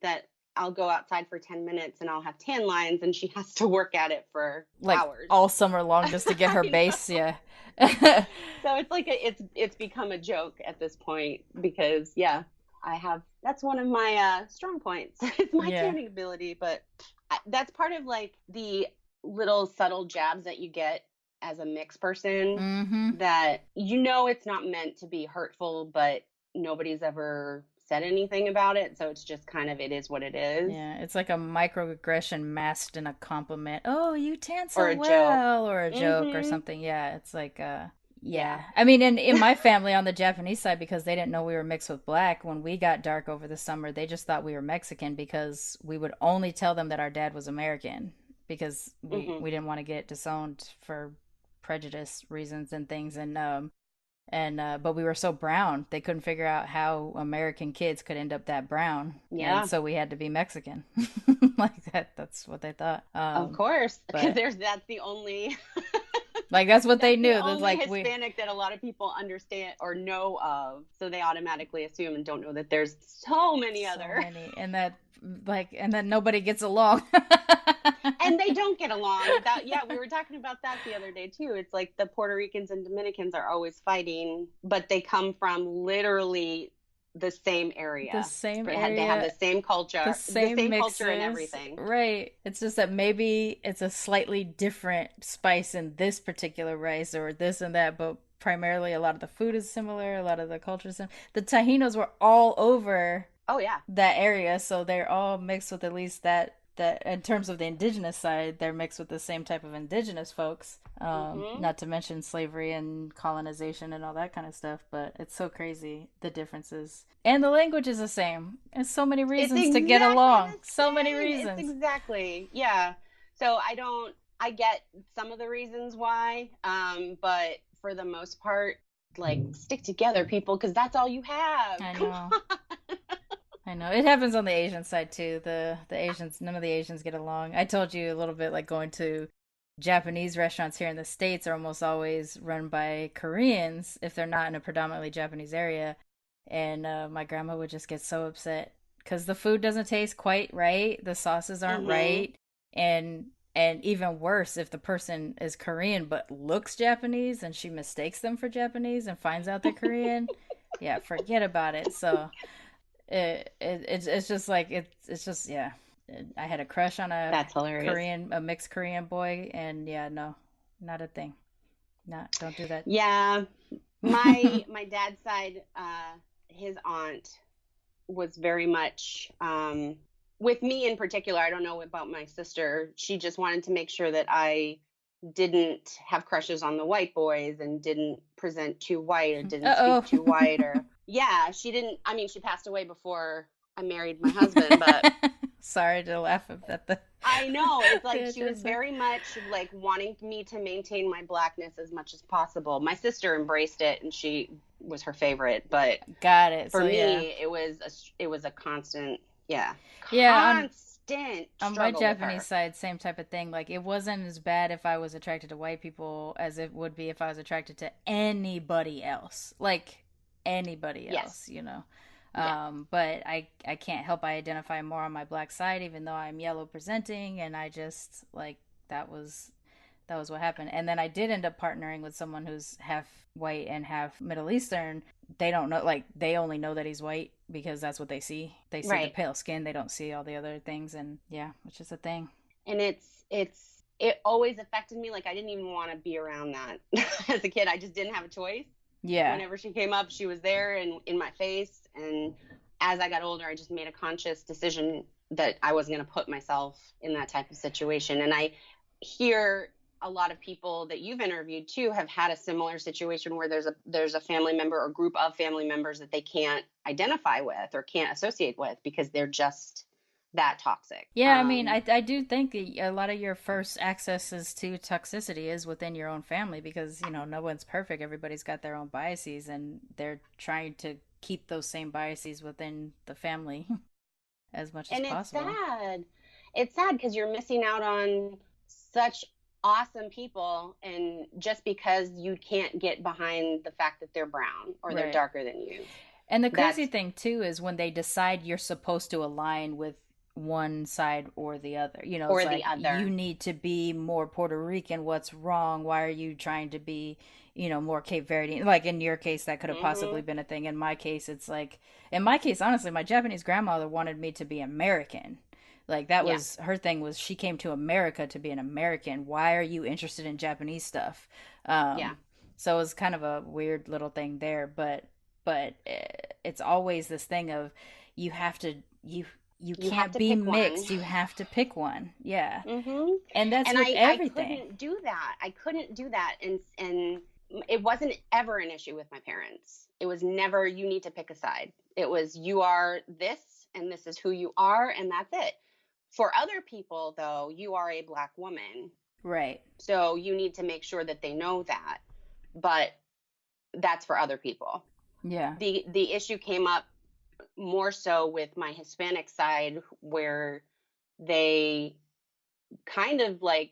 that I'll go outside for 10 minutes and I'll have tan lines and she has to work at it for like hours. All summer long just to get her base. Yeah. So it's like it's become a joke at this point because that's one of my strong points. It's my tanning ability, but that's part of like the little subtle jabs that you get as a mixed person that it's not meant to be hurtful, but nobody's ever said anything about it, so it's just kind of, it is what it is. Yeah, it's like a microaggression masked in a compliment. Oh, you tan so or a well, joke. Or a joke or something. Yeah, it's like yeah. I mean, in my family on the Japanese side, because they didn't know we were mixed with black, when we got dark over the summer, they just thought we were Mexican because we would only tell them that our dad was American because we didn't want to get disowned for prejudice reasons and things, but we were so brown they couldn't figure out how American kids could end up that brown. And so we had to be Mexican. Like that's what they thought. Of course, because that's the only like that's what they knew. The only like Hispanic that a lot of people understand or know of, so they automatically assume and don't know that there's so many, and that nobody gets along. And they don't get along. We were talking about that the other day too. It's like the Puerto Ricans and Dominicans are always fighting, but they come from literally the same area. They have the same culture, the same culture and everything. Right. It's just that maybe it's a slightly different spice in this particular rice or this and that, but primarily a lot of the food is similar, a lot of the culture is similar. The Tajinos were all over that area, so they're all mixed with at least that in terms of the indigenous side, they're mixed with the same type of indigenous folks. Not to mention slavery and colonization and all that kind of stuff. But it's so crazy, the differences. And the language is the same. There's so many reasons to get along. So many reasons. It's exactly. Yeah. So I get some of the reasons why. But for the most part, like, stick together, people, because that's all you have. I know. I know. It happens on the Asian side too. The Asians, none of the Asians get along. I told you a little bit, like going to Japanese restaurants here in the States are almost always run by Koreans if they're not in a predominantly Japanese area. And my grandma would just get so upset because the food doesn't taste quite right. The sauces aren't right. And even worse, if the person is Korean but looks Japanese and she mistakes them for Japanese and finds out they're Korean, forget about it. So it's just like it's just I had a crush on that's hilarious. a mixed Korean boy, and no, not a thing. Don't do that. Yeah, my dad's side, his aunt was very much with me in particular. I don't know about my sister. She just wanted to make sure that I didn't have crushes on the white boys and didn't present too white or didn't Uh-oh. speak too white or yeah, she didn't. I mean, she passed away before I married my husband, but sorry to laugh at the I know it's like the she was adjustment. very much like wanting me to maintain my blackness as much as possible. My sister embraced it and she was her favorite, but Got it. for So yeah. me it was a constant, yeah, Yeah, constant on my struggle with Japanese her. side, same type of thing. Like, it wasn't as bad if I was attracted to white people as it would be if I was attracted to anybody else. Like, anybody Yes. else, you know. Yeah. But I can't help I identify more on my black side, even though I'm yellow presenting, and I just like that was what happened. And then I did end up partnering with someone who's half white and half Middle Eastern. They don't know, like, they only know that he's white because that's what they see. They see the Right. pale skin, they don't see all the other things, and yeah, which is a thing. And it always affected me. Like I didn't even want to be around that as a kid. I just didn't have a choice. Yeah. Whenever she came up, she was there and in my face. And as I got older, I just made a conscious decision that I wasn't going to put myself in that type of situation. And I hear a lot of people that you've interviewed too have had a similar situation where there's a family member or group of family members that they can't identify with or can't associate with because they're just that toxic. Yeah, I mean, I do think a lot of your first accesses to toxicity is within your own family because, you know, no one's perfect. Everybody's got their own biases and they're trying to keep those same biases within the family as much as and possible. it's sad because you're missing out on such awesome people, and just because you can't get behind the fact that they're brown or they're Right. darker than you. And the crazy That's thing too is when they decide you're supposed to align with one side or the other. You know, or it's the like you other. need to be more Puerto Rican. What's wrong? Why are you trying to be, you know, more Cape Verdean? Like in your case, that could have possibly Mhm. been a thing. In my case, it's like, in my case, honestly, my Japanese grandmother wanted me to be American. Like that Yeah. was her thing, was she came to America to be an American. Why are you interested in Japanese stuff? Um, Yeah. so it was kind of a weird little thing there, but it's always this thing of you have to you You have can't to be pick one. mixed, you have to pick one. Yeah. Mhm. And that's And with I everything. couldn't do that. I couldn't do that, and it wasn't ever an issue with my parents. It was never you need to pick a side. It was you are this and this is who you are and that's it. For other people though, you are a black woman. Right. So you need to make sure that they know that. But that's for other people. Yeah. The issue came up more so with my Hispanic side where they kind of like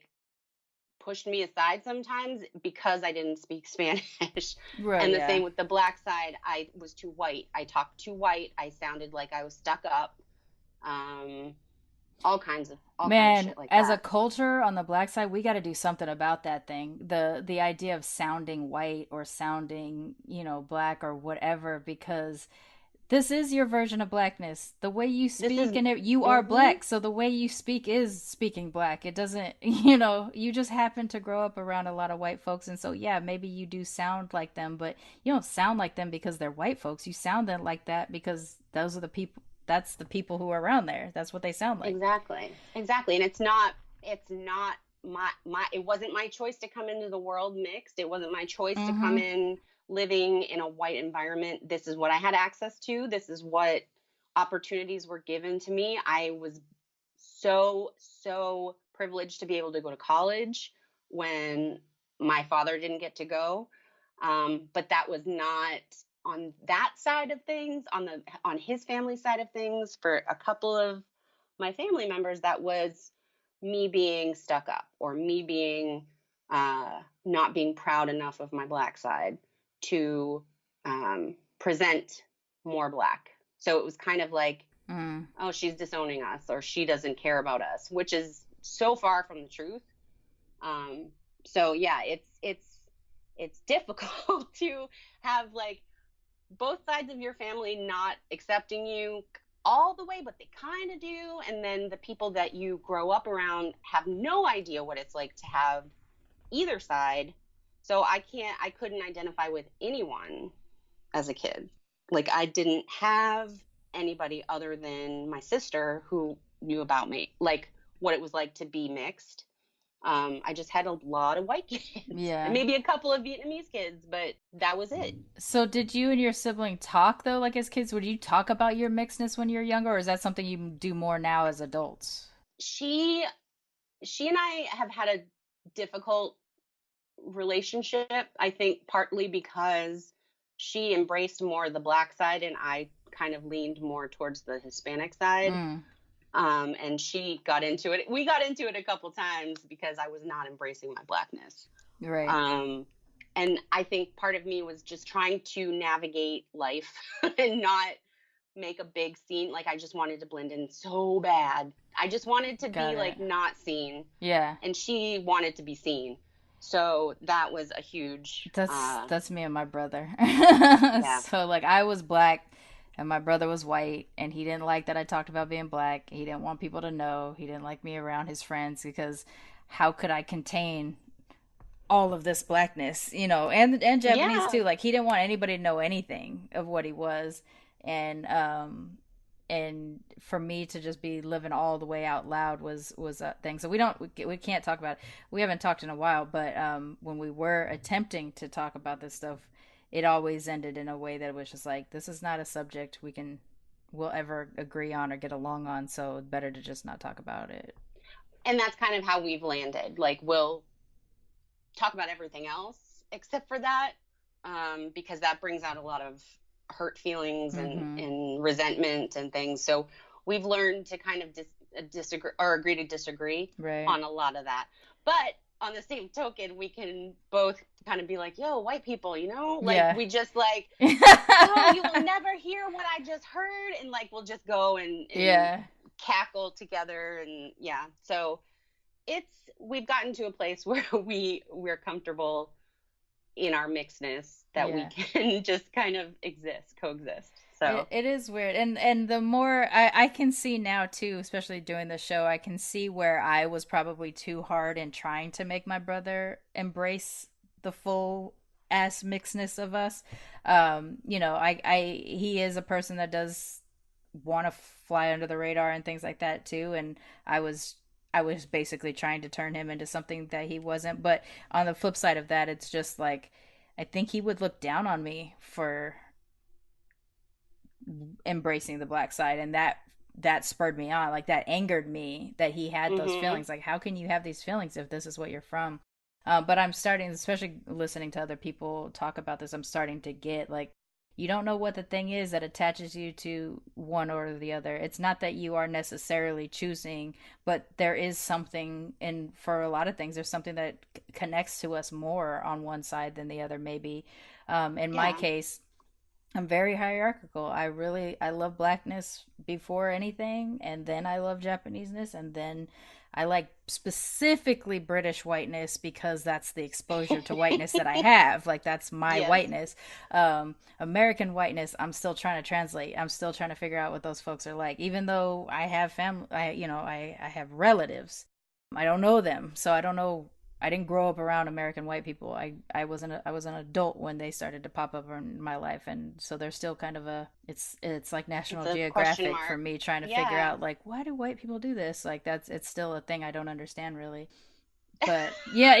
pushed me aside sometimes because I didn't speak Spanish. Right, And the yeah. same with the black side, I was too white. I talked too white. I sounded like I was stuck up. Um, all kinds of Man, shit like as a that. culture on the black side, we got to do something about that thing. The idea of sounding white or sounding, you know, black or whatever, because this is your version of blackness. The way you This speak, is and you are mhm, black, so the way you speak is speaking black. It doesn't, you know, you just happen to grow up around a lot of white folks, and so yeah, maybe you do sound like them, but you don't sound like them because they're white folks. You sound them like that because those are the people. That's the people who are around there. That's what they sound like. exactly. Exactly. And it's not my it wasn't my choice to come into the world mixed. It wasn't my choice to come Mm-hmm. in living in a white environment. This is what I had access to. This is what opportunities were given to me. I was so privileged to be able to go to college when my father didn't get to go. But that was not on that side of things, on his family side of things. For a couple of my family members, that was me being stuck up or me being not being proud enough of my black side to present more black. So it was kind of like, Mm. oh, she's disowning us or she doesn't care about us, which is so far from the truth. Um, so yeah, it's difficult to have like both sides of your family not accepting you all the way, but they kind of do. And then the people that you grow up around have no idea what it's like to have either side. So I couldn't identify with anyone as a kid. Like I didn't have anybody other than my sister who knew about me, like what it was like to be mixed. I just had a lot of white kids. Yeah. And maybe a couple of Vietnamese kids, but that was it. So did you and your sibling talk though, like as kids? Would you talk about your mixedness when you were younger, or is that something you do more now as adults? She she and I have had a difficult relationship, I think partly because she embraced more the black side and I kind of leaned more towards the Hispanic side. Mm, And she got into it. We got into it a couple times because I was not embracing my blackness. right. Um, and I think part of me was just trying to navigate life and not make a big scene. Like I just wanted to blend in so bad. I just wanted to Got be it. like not seen, Yeah. and she wanted to be seen. So that was a huge, That's me and my brother. yeah, So like I was black and my brother was white and he didn't like that I talked about being black. He didn't want people to know. He didn't like me around his friends because how could I contain all of this blackness, and Japanese yeah, too. Like he didn't want anybody to know anything of what he was. And and for me to just be living all the way out loud was a thing. So we can't talk about it. We haven't talked in a while, but when we were attempting to talk about this stuff, it always ended in a way that was just like, this is not a subject we'll ever agree on or get along on, so it's better to just not talk about it. and that's kind of how we've landed. Like we'll talk about everything else except for that, because that brings out a lot of hurt feelings Mm-hmm. and resentment and things. So we've learned to kind of disagree or agree to disagree Right. on a lot of that. But on the same token, we can both kind of be like, yo, white people, like Yeah. we just like, oh, you will never hear what I just heard. And like, we'll just go and Yeah. cackle together. And yeah, so we've gotten to a place where we're comfortable in our mixedness that we Yeah. can just kind of coexist. So It is weird, and the more I can see now too, especially doing the show, I can see where I was probably too hard in trying to make my brother embrace the full ass mixedness of us. He is a person that does want to fly under the radar and things like that too, and I was I was basically trying to turn him into something that he wasn't. But on the flip side of that, it's just like I think he would look down on me for embracing the black side, and that spurred me on, like that angered me that he had those mhm. feelings. Like how can you have these feelings if this is what you're from? But I'm starting, especially listening to other people talk about this, I'm starting to get like, you don't know what the thing is that attaches you to one or the other. It's not that you are necessarily choosing, but there is something, and for a lot of things there's something that connects to us more on one side than the other, maybe. In my Yeah. case, I'm very hierarchical. I love blackness before anything, and then I love Japaneseness, and then I like specifically British whiteness because that's the exposure to whiteness that I have. Like that's my Yes. whiteness. American whiteness, I'm still trying to translate. I'm still trying to figure out what those folks are like. Even though I have family, I have relatives. I don't know them, so I don't know. I didn't grow up around American white people. I was an adult when they started to pop up in my life, and so there's still kind of it's like It's National a question Geographic for mark. me trying to figure Yeah. out like why do white people do this? Like it's still a thing I don't understand really. But yeah,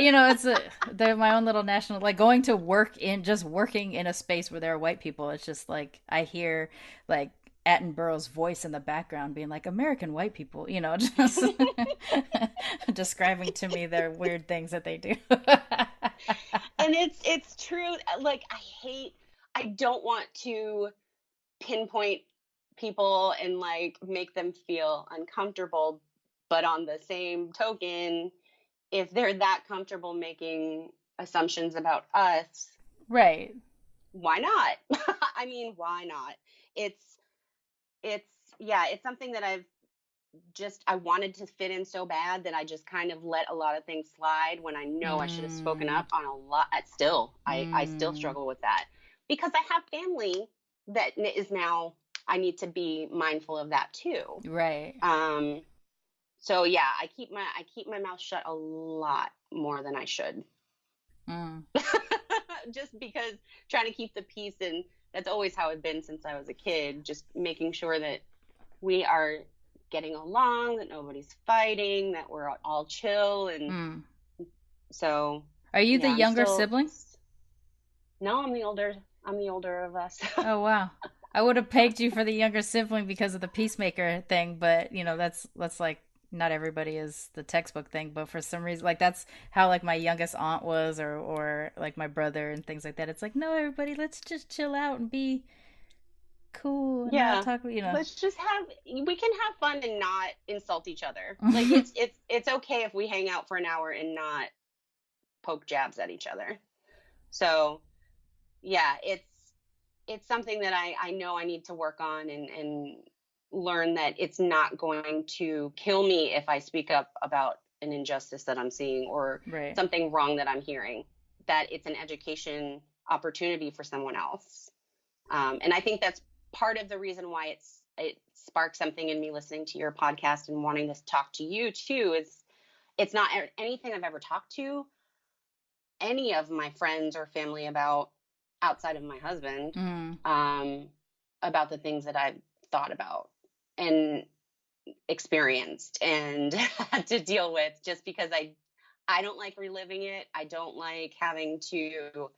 they're my own little national, like going to work in just working in a space where there are white people. It's just like I hear like Attenborough's voice in the background being like American white people, just describing to me their weird things that they do. And it's true. Like I don't want to pinpoint people and like make them feel uncomfortable, but on the same token, if they're that comfortable making assumptions about us, Right. why not? I mean, why not? It's it's yeah, it's something that I wanted to fit in so bad that I just kind of let a lot of things slide when I know I should have spoken Mm, up on a lot. I still mm, struggle with that because I have family that is now, I need to be mindful of that too. right. Um, so yeah, I keep my mouth shut a lot more than I should. Mm, Just because trying to keep the peace, and that's always how it's been since I was a kid, just making sure that we are getting along, that nobody's fighting, that we're all chill. And so. Are you the younger sibling? No, I'm the older of us. Oh, wow. I would have pegged you for the younger sibling because of the peacemaker thing, but that's like not everybody is the textbook thing, but for some reason, like that's how like my youngest aunt was, or like my brother and things like that. It's like, no, everybody, let's just chill out and be cool and not talk. Let's just we can have fun and not insult each other. Like it's okay if we hang out for an hour and not poke jabs at each other. So yeah, it's something that I know I need to work on and learn that it's not going to kill me if I speak up about an injustice that I'm seeing or something wrong that I'm hearing, that it's an education opportunity for someone else. And I think that's part of the reason why it sparked something in me listening to your podcast and wanting to talk to you too, is it's not anything I've ever talked to any of my friends or family about outside of my husband, about the things that I've thought about and experienced and had to deal with, just because I don't like reliving it. I don't like having to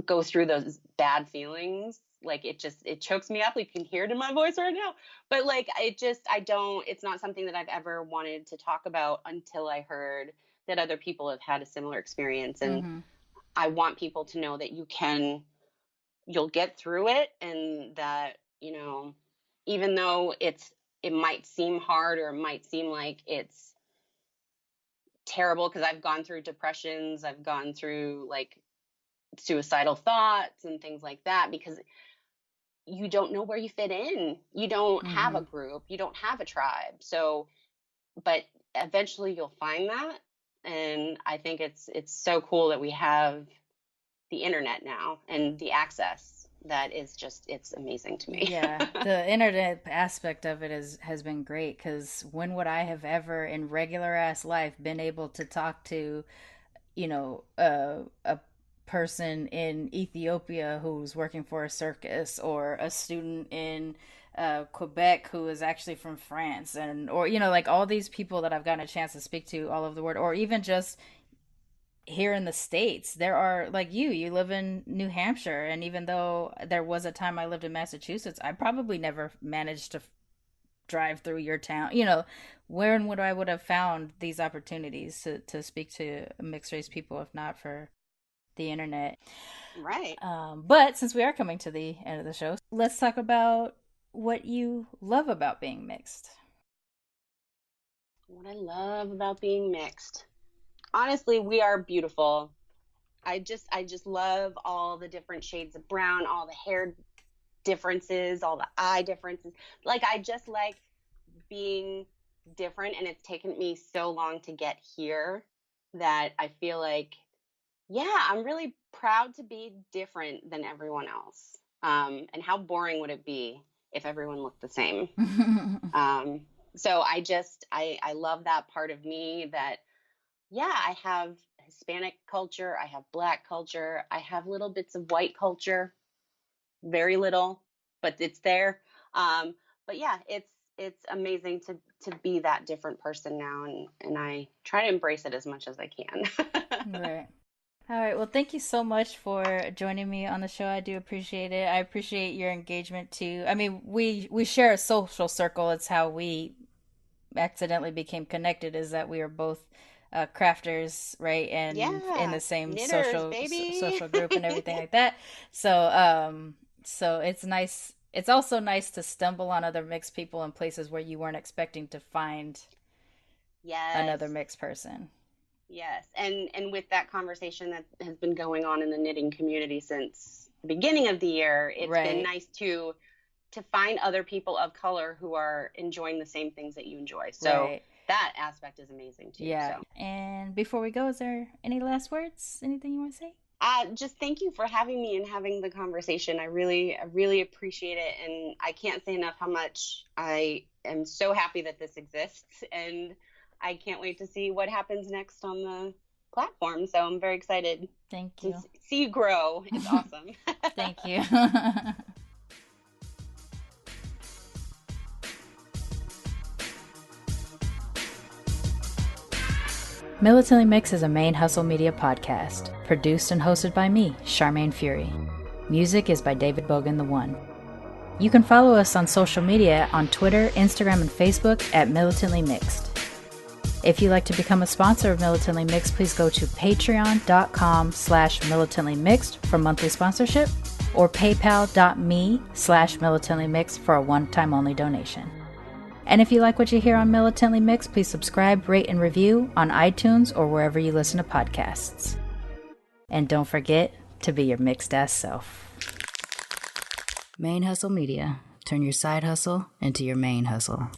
go through those bad feelings. Like it chokes me up. You can hear it in my voice right now. But like it's not something that I've ever wanted to talk about until I heard that other people have had a similar experience. And I want people to know that you'll get through it, and that, even though it might seem hard or it might seem like it's terrible, because I've gone through depressions, I've gone through like suicidal thoughts and things like that, because you don't know where you fit in. You don't have a group, you don't have a tribe. So, but eventually you'll find that. And I think it's so cool that we have the internet now and the access. That is just, it's amazing to me. Yeah, the internet aspect of it has been great, because when would I have ever in regular ass life been able to talk to, a person in Ethiopia who's working for a circus, or a student in Quebec who is actually from France, or like all these people that I've gotten a chance to speak to all over the world, or even just here in the States. There are, like you live in New Hampshire, and even though there was a time I lived in Massachusetts, I probably never managed to drive through your town. Where and would I would have found these opportunities to speak to mixed race people if not for the internet? Right. But since we are coming to the end of the show, let's talk about what you love about being mixed. What I love about being mixed. Honestly, we are beautiful. I just love all the different shades of brown, all the hair differences, all the eye differences. Like, I just like being different, and it's taken me so long to get here that I feel like, yeah, I'm really proud to be different than everyone else. And how boring would it be if everyone looked the same? So I love that part of me, that, yeah, I have Hispanic culture, I have Black culture, I have little bits of white culture, very little, but it's there. But yeah, it's amazing to be that different person now, and I try to embrace it as much as I can. Right. All right. Well, thank you so much for joining me on the show. I do appreciate it. I appreciate your engagement too. I mean, we share a social circle. It's how we accidentally became connected, is that we are both crafters, right? And in the same knitters, social group and everything like that. So it's nice. It's also nice to stumble on other mixed people in places where you weren't expecting to find another mixed person. Yes. And with that conversation that has been going on in the knitting community since the beginning of the year, it's been nice to find other people of color who are enjoying the same things that you enjoy. So that aspect is amazing too. Yeah. So. And before we go, is there any last words? Anything you want to say? Just thank you for having me and having the conversation. I really appreciate it. And I can't say enough how much I am so happy that this exists. And I can't wait to see what happens next on the platform. So I'm very excited. Thank you. To see you grow. It's awesome. Thank you. Militantly Mixed is a ManeHustle media podcast, produced and hosted by me, Sharmane Fury. Music is by David Bogan the One. You can follow us on social media on Twitter, Instagram, and Facebook at Militantly Mixed. If you'd like to become a sponsor of Militantly Mixed, please go to patreon.com/militantlymixed for monthly sponsorship or paypal.me/militantlymixed for a one-time only donation. And if you like what you hear on Militantly Mixed, please subscribe, rate, and review on iTunes or wherever you listen to podcasts. And don't forget to be your mixed-ass self. ManeHustle Media. Turn your side hustle into your main hustle.